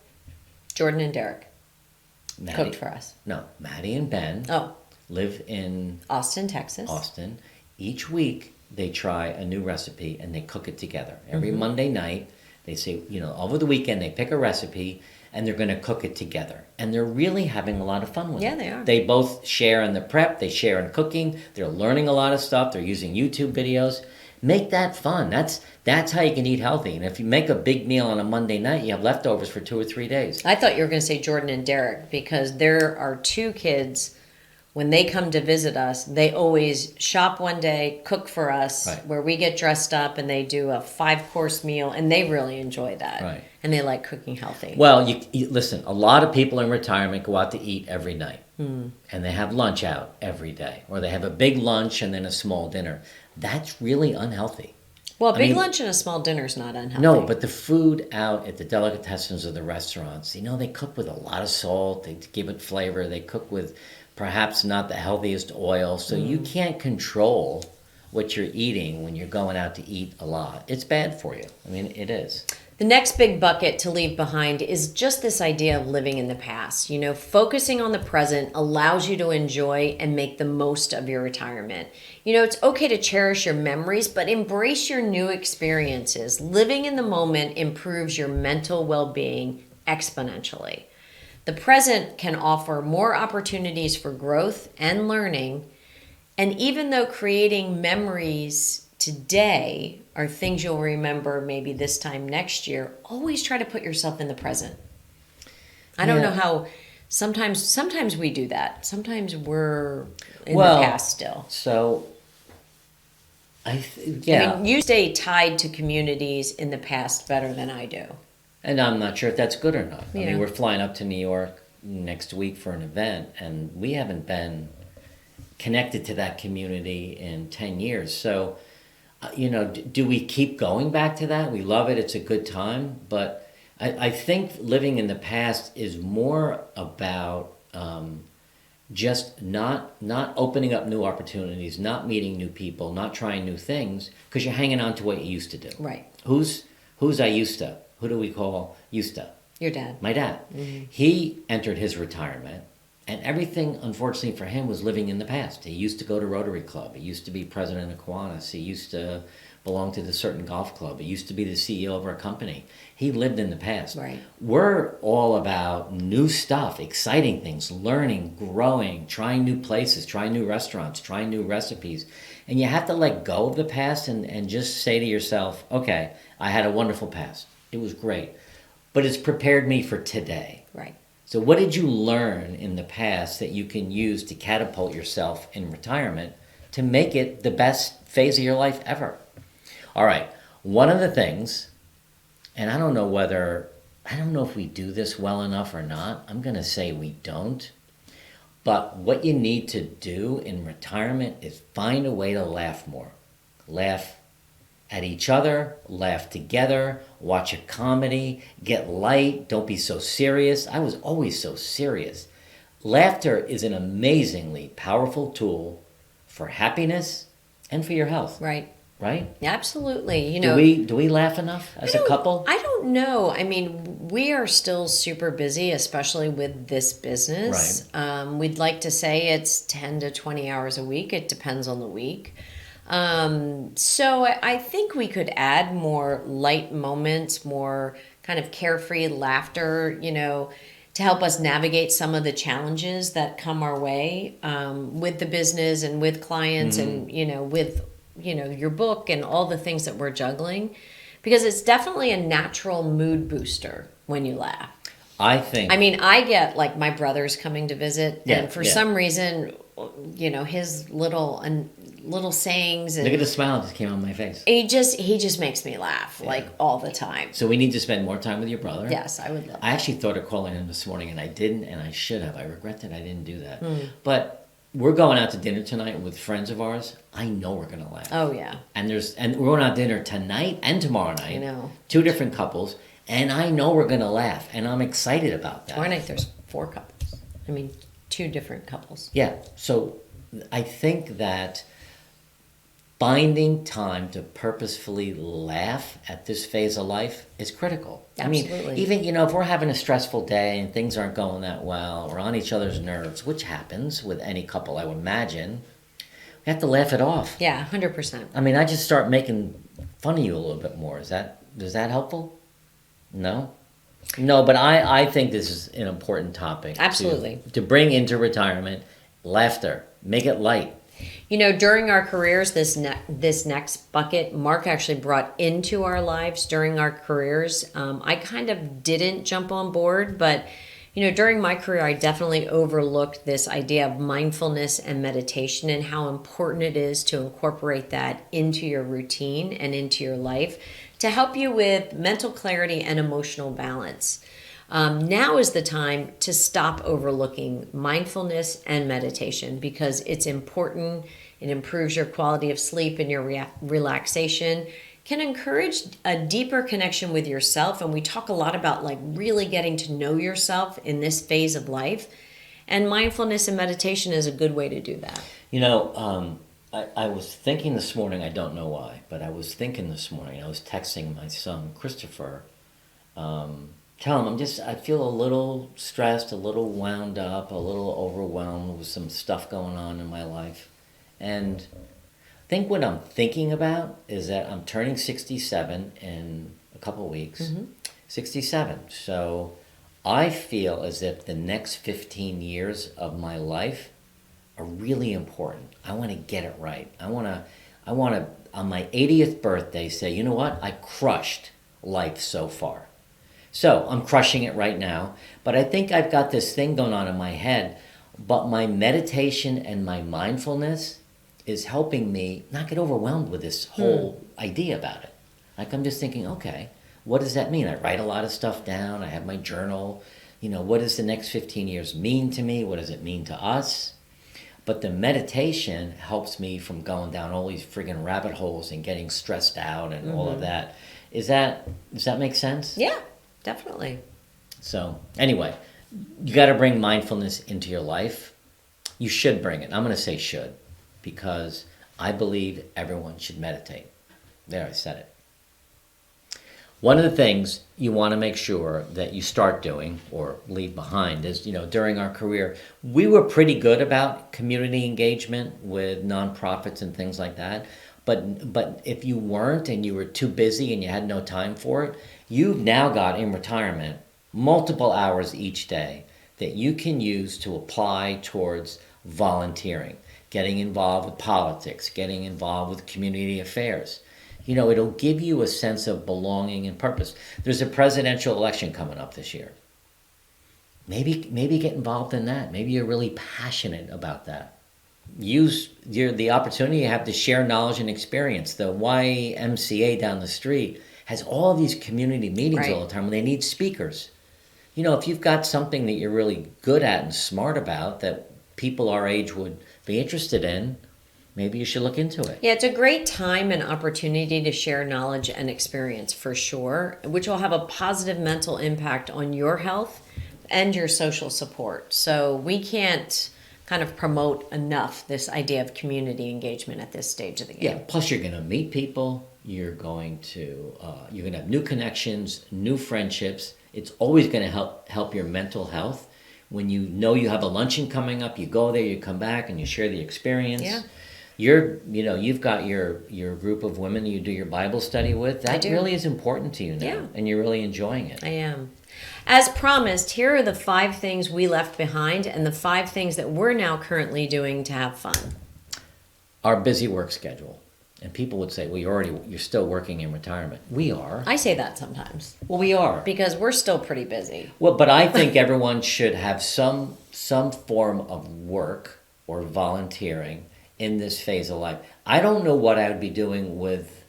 Jordan and Derek Maddie, cooked for us. No, Maddie and Ben live in Austin, Texas. Austin. Each week they try a new recipe and they cook it together. Every Monday night, they say, over the weekend they pick a recipe and they're going to cook it together. And they're really having a lot of fun with it. Yeah, they are. They both share in the prep, they share in cooking, they're learning a lot of stuff, they're using YouTube videos. Make that fun. That's how you can eat healthy. And if you make a big meal on a Monday night, you have leftovers for 2 or 3 days. I thought you were going to say Jordan and Derek because there are 2 kids. When they come to visit us, they always shop one day, cook for us, where we get dressed up and they do a 5-course meal, and they really enjoy that. Right. And they like cooking healthy. Well, you listen, a lot of people in retirement go out to eat every night. And they have lunch out every day. Or they have a big lunch and then a small dinner. That's really unhealthy. Well, big lunch and a small dinner is not unhealthy. No, but the food out at the delicatessens of the restaurants, they cook with a lot of salt. They give it flavor. They cook with perhaps not the healthiest oil. So you can't control what you're eating when you're going out to eat a lot. It's bad for you. It is. The next big bucket to leave behind is just this idea of living in the past. Focusing on the present allows you to enjoy and make the most of your retirement. It's okay to cherish your memories, but embrace your new experiences. Living in the moment improves your mental well-being exponentially. The present can offer more opportunities for growth and learning. And even though creating memories today are things you'll remember maybe this time next year, always try to put yourself in the present. I don't know how, sometimes we do that. Sometimes we're in the past still. So, you stay tied to communities in the past better than I do. And I'm not sure if that's good or not. Yeah. We're flying up to New York next week for an event, and we haven't been connected to that community in 10 years. So, do we keep going back to that? We love it. It's a good time. But I think living in the past is more about just not opening up new opportunities, not meeting new people, not trying new things, because you're hanging on to what you used to do. Right. Who's I used to? Who do we call used to? Your dad. My dad. Mm-hmm. He entered his retirement, And everything, unfortunately for him, was living in the past. He used to go to Rotary Club. He used to be president of Kiwanis. He used to belong to the certain golf club. He used to be the CEO of our company. He lived in the past. Right. We're all about new stuff, exciting things, learning, growing, trying new places, trying new restaurants, trying new recipes. And you have to let go of the past and just say to yourself, okay, I had a wonderful past. It was great. But it's prepared me for today. Right. So what did you learn in the past that you can use to catapult yourself in retirement to make it the best phase of your life ever? All right. One of the things, and I don't know if we do this well enough or not. I'm going to say we don't. But what you need to do in retirement is find a way to laugh more. Laugh at each other, laugh together, watch a comedy, get light, don't be so serious. I was always so serious. Laughter is an amazingly powerful tool for happiness and for your health. Right. Right? Absolutely. Do we laugh enough as a couple? I don't know. I mean, we are still super busy, especially with this business. Right. We'd like to say it's 10 to 20 hours a week. It depends on the week. So I think we could add more light moments, more kind of carefree laughter, to help us navigate some of the challenges that come our way with the business and with clients and, with, your book and all the things that we're juggling. Because it's definitely a natural mood booster when you laugh. I get like my brother's coming to visit, and for some reason, his little sayings. And look at the smile that just came on my face. He just makes me laugh like all the time. So we need to spend more time with your brother. Yes, I would love that. I actually thought of calling him this morning, and I didn't, and I should have. I regret that I didn't do that. But we're going out to dinner tonight with friends of ours. I know we're going to laugh. Oh, yeah. And we're going out to dinner tonight and tomorrow night. I know. 2 different couples. And I know we're going to laugh. And I'm excited about that. Tomorrow night there's 4 couples. 2 different couples. Yeah. So I think that finding time to purposefully laugh at this phase of life is critical. Absolutely. Even, if we're having a stressful day and things aren't going that well, we're on each other's nerves, which happens with any couple, I would imagine, we have to laugh it off. Yeah, 100%. I just start making fun of you a little bit more. Is that helpful? No? No, but I think this is an important topic. Absolutely. To bring into retirement, laughter. Make it light. During our careers, this next bucket, Mark actually brought into our lives during our careers. I kind of didn't jump on board, but, during my career, I definitely overlooked this idea of mindfulness and meditation and how important it is to incorporate that into your routine and into your life to help you with mental clarity and emotional balance. Now is the time to stop overlooking mindfulness and meditation because it's important. It improves your quality of sleep and your relaxation, can encourage a deeper connection with yourself. And we talk a lot about really getting to know yourself in this phase of life. And mindfulness and meditation is a good way to do that. I was thinking this morning, I don't know why, but I was thinking this morning, I was texting my son, Christopher, tell him I feel a little stressed, a little wound up, a little overwhelmed with some stuff going on in my life. And I think what I'm thinking about is that I'm turning 67 in a couple of weeks. Mm-hmm. 67. So I feel as if the next 15 years of my life are really important. I want to get it right. I want to, on my 80th birthday, say, you know what? I crushed life so far. So I'm crushing it right now, but I think I've got this thing going on in my head, but my meditation and my mindfulness is helping me not get overwhelmed with this whole idea about it. I'm just thinking, okay, what does that mean? I write a lot of stuff down. I have my journal. What does the next 15 years mean to me? What does it mean to us? But the meditation helps me from going down all these friggin' rabbit holes and getting stressed out and all of that. Does that make sense? Yeah. Definitely. So, anyway, you got to bring mindfulness into your life. You should bring it. I'm going to say should, because I believe everyone should meditate. There, I said it. One of the things you want to make sure that you start doing or leave behind is, during our career, we were pretty good about community engagement with nonprofits and things like that. But if you weren't and you were too busy and you had no time for it, you've now got in retirement multiple hours each day that you can use to apply towards volunteering, getting involved with politics, getting involved with community affairs. It'll give you a sense of belonging and purpose. There's a presidential election coming up this year. Maybe get involved in that. Maybe you're really passionate about that. Use the opportunity you have to share knowledge and experience. The YMCA down the street has all these community meetings all the time when they need speakers. If you've got something that you're really good at and smart about that people our age would be interested in, maybe you should look into it. Yeah, it's a great time and opportunity to share knowledge and experience for sure, which will have a positive mental impact on your health and your social support. So we can't kind of promote enough this idea of community engagement at this stage of the game. Yeah, plus you're going to meet people. You're going to have new connections, new friendships. It's always going to help your mental health. When you have a luncheon coming up, you go there, you come back, and you share the experience. Yeah. You've got your group of women you do your Bible study with. That really is important to you now, and you're really enjoying it. I am. As promised, here are the 5 things we left behind and the 5 things that we're now currently doing to have fun. Our busy work schedule. And people would say, well, you're still working in retirement. We are. I say that sometimes. Well, we are. Because we're still pretty busy. Well, but I think everyone should have some form of work or volunteering in this phase of life. I don't know what I would be doing with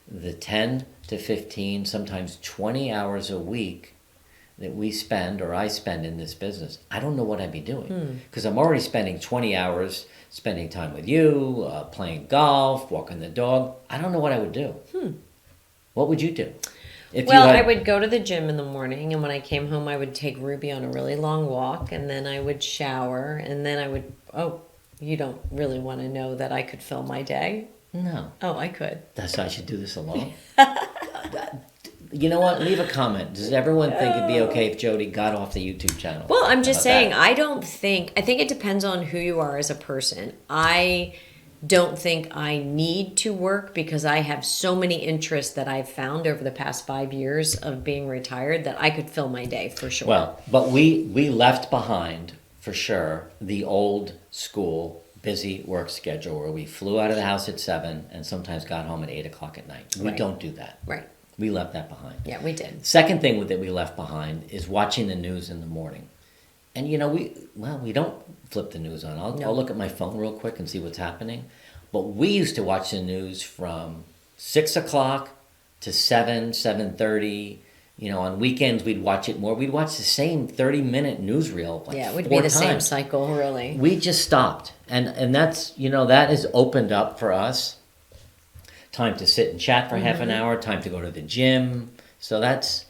the 10 to 15, sometimes 20 hours a week that we spend or I spend in this business. I don't know what I'd be doing because I'm already spending 20 hours spending time with you, playing golf, walking the dog. I don't know what I would do. What would you do? I would go to the gym in the morning, and when I came home, I would take Ruby on a really long walk, and then I would shower, and then I would... Oh, you don't really want to know that I could fill my day? No. Oh, I could. That's why I should do this alone? You know what? Leave a comment. Does everyone think it'd be okay if Jody got off the YouTube channel? Well, I'm just saying, I think it depends on who you are as a person. I don't think I need to work because I have so many interests that I've found over the past 5 years of being retired that I could fill my day for sure. Well, but we left behind, for sure, the old school busy work schedule where we flew out of the house at 7 and sometimes got home at 8 o'clock at night. We don't do that. Right. We left that behind. Yeah, we did. Second thing that we left behind is watching the news in the morning. And we don't flip the news on. I'll look at my phone real quick and see what's happening. But we used to watch the news from 6 o'clock to 7:30. On weekends we'd watch it more. We'd watch the same 30-minute newsreel it would be the same cycle, really. We just stopped. And that's, that has opened up for us time to sit and chat for half an hour, time to go to the gym. So that's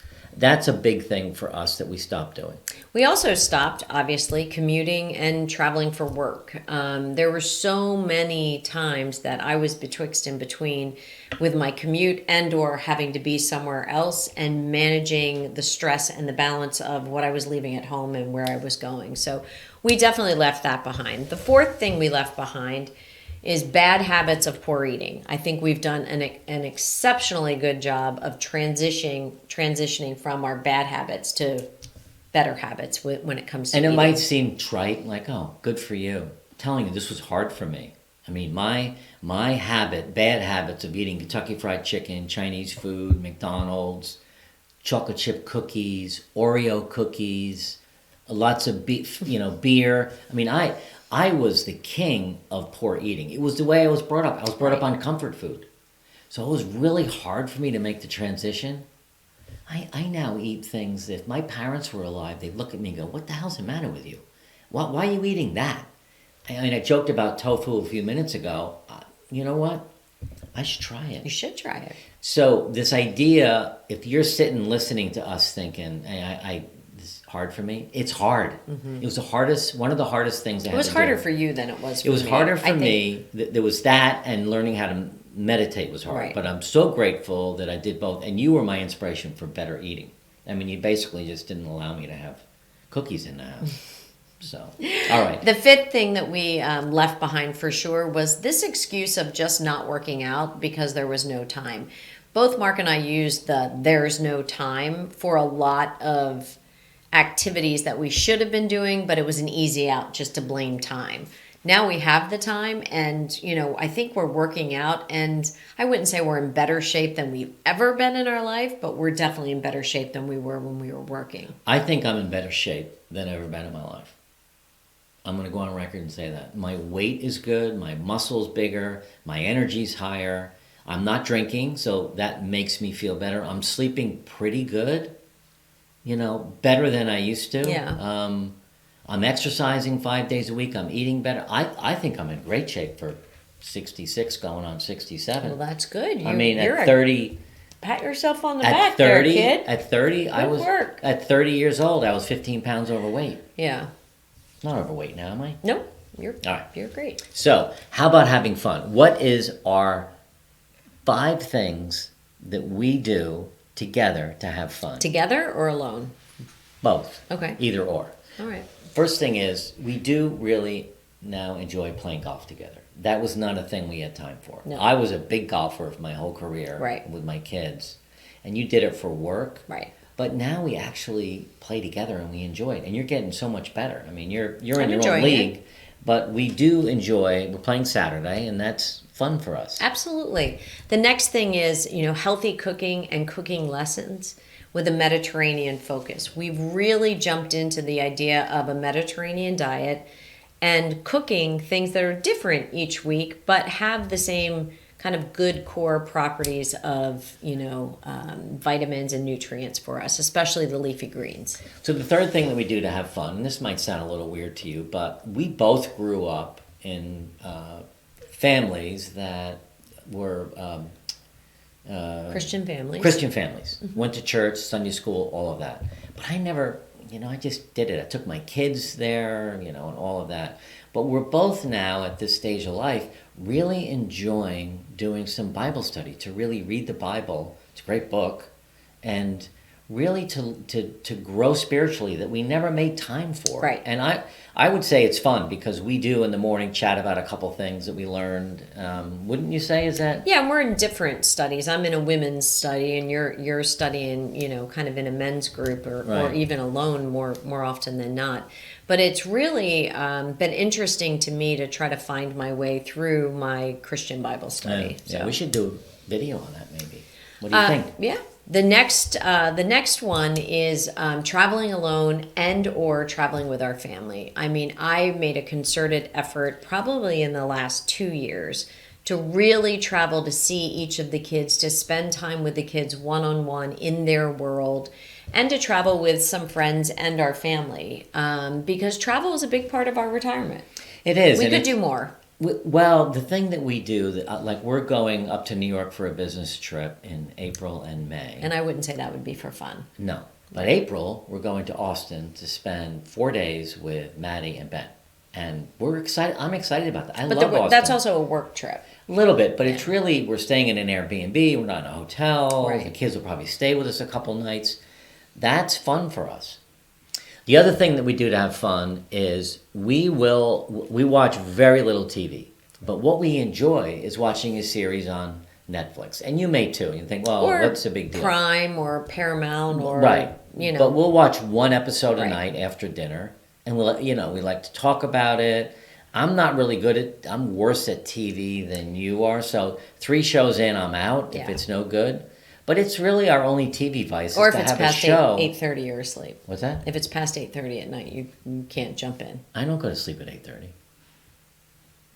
a big thing for us that we stopped doing. We also stopped, obviously, commuting and traveling for work. There were so many times that I was betwixt and between with my commute and or having to be somewhere else and managing the stress and the balance of what I was leaving at home and where I was going. So we definitely left that behind. The 4th thing we left behind is bad habits of poor eating. I think we've done an exceptionally good job of transitioning from our bad habits to better habits when it comes to eating. And it might seem trite, like, oh, good for you. I'm telling you, this was hard for me. I mean, my bad habits of eating Kentucky Fried Chicken, Chinese food, McDonald's, chocolate chip cookies, Oreo cookies, lots of beer. I mean, I was the king of poor eating. It was the way I was brought up. I was brought up on comfort food. So it was really hard for me to make the transition. I now eat things that if my parents were alive, they'd look at me and go, what the hell's the matter with you? Why are you eating that? I mean, I joked about tofu a few minutes ago. You know what? I should try it. You should try it. So this idea, if you're sitting listening to us thinking, hey, this is hard for me, it's hard. Mm-hmm. It was one of the hardest things I had to do. It was harder for you than it was for me. It was harder for me. There was that and learning how to meditate was hard. Right. But I'm so grateful that I did both. And you were my inspiration for better eating. I mean, you basically just didn't allow me to have cookies in the house. So, all right. The fifth thing that we left behind for sure was this excuse of just not working out because there was no time. Both Mark and I used the "there's no time" for a lot of activities that we should have been doing, but it was an easy out just to blame time. Now we have the time, and I think we're working out, and I wouldn't say we're in better shape than we've ever been in our life, but we're definitely in better shape than we were when we were working. I think I'm in better shape than I've ever been in my life. I'm going to go on record and say that. My weight is good, my muscle's bigger, my energy's higher. I'm not drinking, so that makes me feel better. I'm sleeping pretty good, better than I used to. Yeah. I'm exercising 5 days a week. I'm eating better. I think I'm in great shape for 66 going on 67. Well, that's good. At 30... Pat yourself on the at back 30, there, kid. At 30, work. At 30 years old, I was 15 pounds overweight. Yeah. Not overweight now, am I? Nope. You're great. So, how about having fun? What is our 5 things that we do together to have fun? Together or alone? Both. Okay. Either or. All right. First thing is, we do really now enjoy playing golf together. That was not a thing we had time for. No. I was a big golfer my whole career right. with my kids. And you did it for work. Right. But now we actually play together and we enjoy it. And you're getting so much better. I mean, you're in your own league. But we do enjoy, we're playing Saturday, and that's fun for us. Absolutely. The next thing is, healthy cooking and cooking lessons with a Mediterranean focus. We've really jumped into the idea of a Mediterranean diet and cooking things that are different each week, but have the same kind of good core properties of, vitamins and nutrients for us, especially the leafy greens. So the third thing that we do to have fun, and this might sound a little weird to you, but we both grew up in families that were... Christian families. Mm-hmm. Went to church, Sunday school, all of that. But I never, I just did it. I took my kids there, and all of that. But we're both now at this stage of life really enjoying doing some Bible study, to really read the Bible. It's a great book. And really to grow spiritually that we never made time for. Right. And I would say it's fun because we do in the morning chat about a couple things that we learned. Wouldn't you say? Is that? Yeah, we're in different studies. I'm in a women's study, and you're studying, kind of in a men's group or even alone more often than not. But it's really been interesting to me to try to find my way through my Christian Bible study. Yeah, we should do a video on that maybe. What do you think? Yeah. The next one is traveling alone and or traveling with our family. I mean, I made a concerted effort probably in the last 2 years to really travel to see each of the kids, to spend time with the kids one-on-one in their world, and to travel with some friends and our family because travel is a big part of our retirement. It is. We could do more. Well, the thing that we do, like we're going up to New York for a business trip in April and May. And I wouldn't say that would be for fun. No. But April, we're going to Austin to spend 4 days with Maddie and Ben. And we're excited. I'm excited about that. I love Austin. That's also a work trip. A little bit, but it's really, we're staying in an Airbnb. We're not in a hotel. Right. The kids will probably stay with us a couple nights. That's fun for us. The other thing that we do to have fun is we watch very little TV, but what we enjoy is watching a series on Netflix, and you may too. You think, well, what's the big deal? Prime or Paramount or right. But we'll watch one episode a night after dinner, and we like to talk about it. I'm not really good at. I'm worse at TV than you are. So 3 shows in, I'm out if it's no good. But it's really our only TV vice. Or is if to it's have past a show. 8:30, you're asleep. What's that? If it's past 8:30 at night, you can't jump in. I don't go to sleep at 8:30. I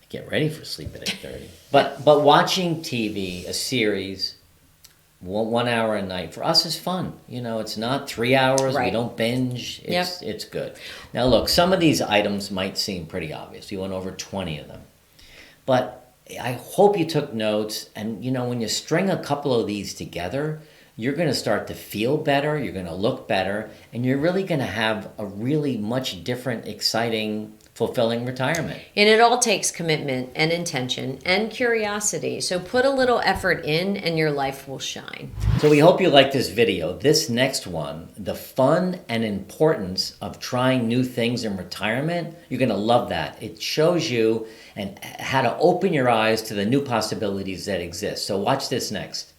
get ready for sleep at 8:30. But watching TV, a series, 1 hour a night for us is fun. It's not 3 hours. Right. We don't binge. It's good. Now look, some of these items might seem pretty obvious. We went over 20 of them, but I hope you took notes. And when you string a couple of these together, you're going to start to feel better, you're going to look better, and you're really going to have a really much different, exciting, fulfilling retirement. And it all takes commitment and intention and curiosity. So put a little effort in and your life will shine. So we hope you like this video. This next one, the fun and importance of trying new things in retirement, you're going to love that. It shows you and how to open your eyes to the new possibilities that exist. So watch this next.